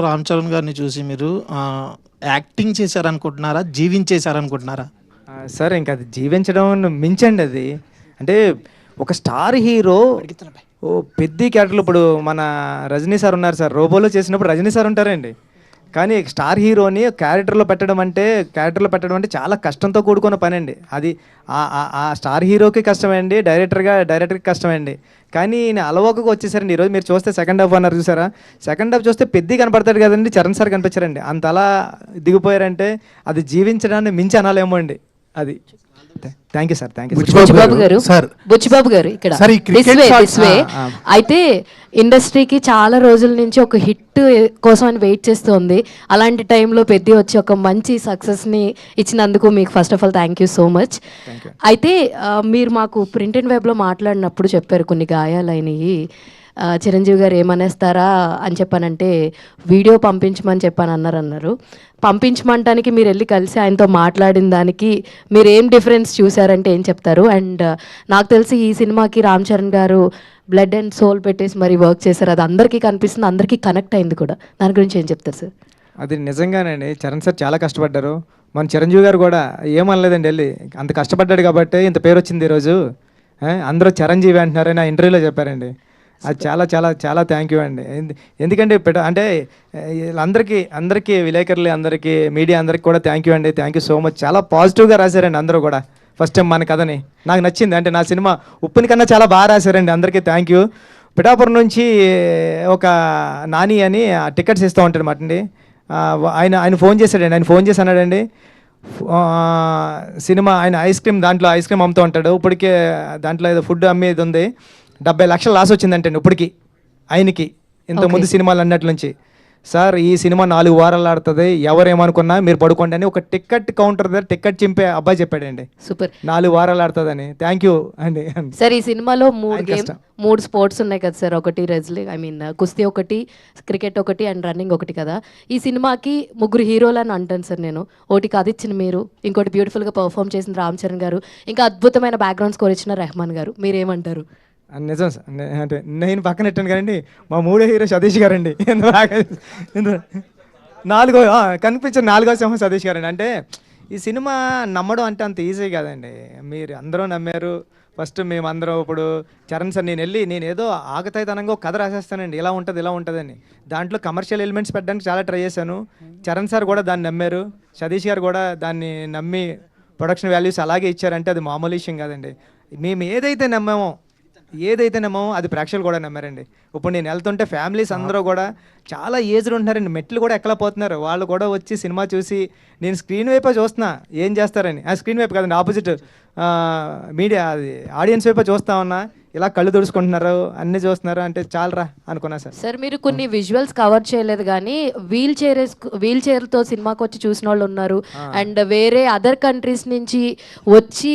రామ్ చరణ్ గారిని చూసి మీరు యాక్టింగ్ చేశారనుకుంటున్నారా? జీవించేశారనుకుంటున్నారా? సార్ ఇంకా అది జీవించడం మించండి అది. అంటే ఒక స్టార్ హీరో ఓ పెద్ద క్యారెక్టర్లు ఇప్పుడు మన రజనీ సార్ ఉన్నారు సార్, రోబోలో చేసినప్పుడు రజనీ సార్ ఉంటారండి. కానీ స్టార్ హీరోని క్యారెక్టర్లో పెట్టడం అంటే చాలా కష్టంతో కూడుకున్న పని అండి. అది ఆ స్టార్ హీరోకి కష్టమే అండి, డైరెక్టర్కి కష్టమే అండి. కానీ నేను అలవోకగా వచ్చేసారండి. ఈరోజు మీరు చూస్తే సెకండ్ హాఫ్ అన్నారు చూసారా, సెకండ్ హాఫ్ చూస్తే పెద్ద కనపడతాడు కదండి, చరణ్ సార్ కనిపించారండి. అంత అలా దిగిపోయారంటే అది జీవించడాన్ని మించి అనాలేమో అండి. అది thank you sir, thank you. Buchi Babu garu ఇక్కడ అయితే ఇండస్ట్రీకి చాలా రోజుల నుంచి ఒక హిట్ కోసం అని వెయిట్ చేస్తుంది. అలాంటి టైంలో పెద్ద వచ్చి ఒక మంచి సక్సెస్ని ఇచ్చినందుకు మీకు first of all thank you so much. అయితే మీరు మాకు ప్రింట్ అండ్ వెబ్లో మాట్లాడినప్పుడు చెప్పారు కొన్ని గాయాలైనవి, చిరంజీవి గారు ఏమనేస్తారా అని చెప్పానంటే వీడియో పంపించమని అన్నారు. పంపించమంటానికి మీరు వెళ్ళి కలిసి ఆయనతో మాట్లాడిన దానికి మీరు ఏం డిఫరెన్స్ చూసారంటే ఏం చెప్తారు? అండ్ నాకు తెలిసి ఈ సినిమాకి రామ్ చరణ్ గారు బ్లడ్ అండ్ సోల్ పెట్టేసి మరి వర్క్ చేశారు, అది అందరికీ కనిపిస్తుంది, అందరికీ కనెక్ట్ అయింది కూడా. దాని గురించి ఏం చెప్తారు సార్? అది నిజంగానండి, చరణ్ సార్ చాలా కష్టపడ్డారు. మన చిరంజీవి గారు కూడా ఏమనలేదండి, వెళ్ళి అంత కష్టపడ్డాడు కాబట్టి ఇంత పేరు వచ్చింది ఈరోజు, అందరూ చిరంజీవి అంటున్నారని ఆ ఇంటర్వ్యూలో చెప్పారండి. అది చాలా చాలా చాలా థ్యాంక్ యూ అండి. ఎందుకంటే అంటే అందరికీ విలేకరులు అందరికీ మీడియా అందరికీ కూడా థ్యాంక్ యూ అండి, థ్యాంక్ యూ సో మచ్. చాలా పాజిటివ్గా రాశారండి అందరూ కూడా. ఫస్ట్ టైం మన కథని నాకు నచ్చింది, అంటే నా సినిమా ఉప్పుని కన్నా చాలా బాగా రాశారండి. అందరికీ థ్యాంక్ యూ. పిఠాపురం నుంచి ఒక నాని అని టికెట్స్ ఇస్తూ ఉంటాడు మాట అండి, ఆయన ఫోన్ చేశాడండి. ఆయన ఫోన్ చేసి అన్నాడండి, సినిమా ఆయన ఐస్ క్రీమ్ అమ్ముతూ ఉంటాడు, ఇప్పటికే దాంట్లో ఏదో ఫుడ్ అమ్మేది ఉంది, 70 లక్షలు లాస్ వచ్చిందంటే ఇప్పటికి ఆయనకి, ఇంతకుముందు సినిమాలు అన్నట్ల నుంచి. సార్ ఈ సినిమా 4 వారాలు ఆడుతుంది, ఎవరేమనుకున్నా మీరు పడుకోండి అని ఒక టికెట్ కౌంటర్ దగ్గర టికెట్ చింపే అబ్బాయి చెప్పాడండి. సూపర్, 4 వారాలు ఆడుతుందని. థ్యాంక్ యూ అండి. సార్ ఈ సినిమాలో 3 స్పోర్ట్స్ ఉన్నాయి కదా సార్, ఒకటి రెజ్లింగ్ కుస్తీ ఒకటి, క్రికెట్ ఒకటి అండ్ రన్నింగ్ ఒకటి కదా. ఈ సినిమాకి 3 హీరోలు అని అంటాను సార్ నేను. ఒకటి కథ ఇచ్చిన మీరు, ఇంకోటి బ్యూటిఫుల్గా పర్ఫామ్ చేసిన రామ్ చరణ్ గారు, ఇంకా అద్భుతమైన బ్యాక్గ్రౌండ్ స్కోర్ ఇచ్చిన రెహమాన్ గారు. మీరేమంటారు? నిజం సార్, అంటే నేను పక్కన పెట్టాను కదండి, మా 3వ హీరో సతీష్ గారండి. కనిపించిన 4వ సింహం సతీష్ గారండి. అంటే ఈ సినిమా నమ్మడం అంటే అంత ఈజీ కాదండి. మీరు అందరూ నమ్మారు. ఫస్ట్ మేమందరం ఇప్పుడు చరణ్ సార్ నేను ఏదో ఆగతాయితనంగా ఒక కథ రాసేస్తానండి, ఇలా ఉంటుందని. దాంట్లో కమర్షియల్ ఎలిమెంట్స్ పెట్టడానికి చాలా ట్రై చేశాను. చరణ్ సార్ కూడా దాన్ని నమ్మారు, సతీష్ గారు కూడా దాన్ని నమ్మి ప్రొడక్షన్ వాల్యూస్ అలాగే ఇచ్చారంటే అది మామూలు విషయం కాదండి. మేము ఏదైతే నమ్మామో అది ప్రేక్షకులు కూడా నమ్మారండి. ఇప్పుడు నేను వెళ్తుంటే ఫ్యామిలీస్ అందరూ కూడా చాలా ఏజ్డ్ ఉంటున్నారండి, మెట్లు కూడా ఎక్కలేకపోతున్నారు. వాళ్ళు కూడా వచ్చి సినిమా చూసి నేను స్క్రీన్ వైపే చూస్తున్నా ఏం చేస్తారని, ఆ స్క్రీన్ వైపు కదండి, ఆపోజిట్ మీడియా అది ఆడియన్స్ వైపే చూస్తా ఉన్నా, ఇలా కళ్ళు తుడుచుకుంటున్నారు, అన్నీ చూస్తున్నారు అంటే చాలరా అనుకున్నా సార్. సార్ మీరు కొన్ని విజువల్స్ కవర్ చేయలేదు కానీ వీల్ చైర్తో సినిమాకి వచ్చి చూసిన వాళ్ళు ఉన్నారు, అండ్ వేరే అదర్ కంట్రీస్ నుంచి వచ్చి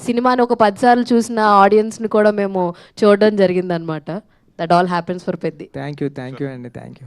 సినిమాని ఒక 10 సార్లు చూసిన ఆడియన్స్ని కూడా మేము చూడడం జరిగిందనమాట. That all happens for Peddi. Thank you అండి, థ్యాంక్ యూ.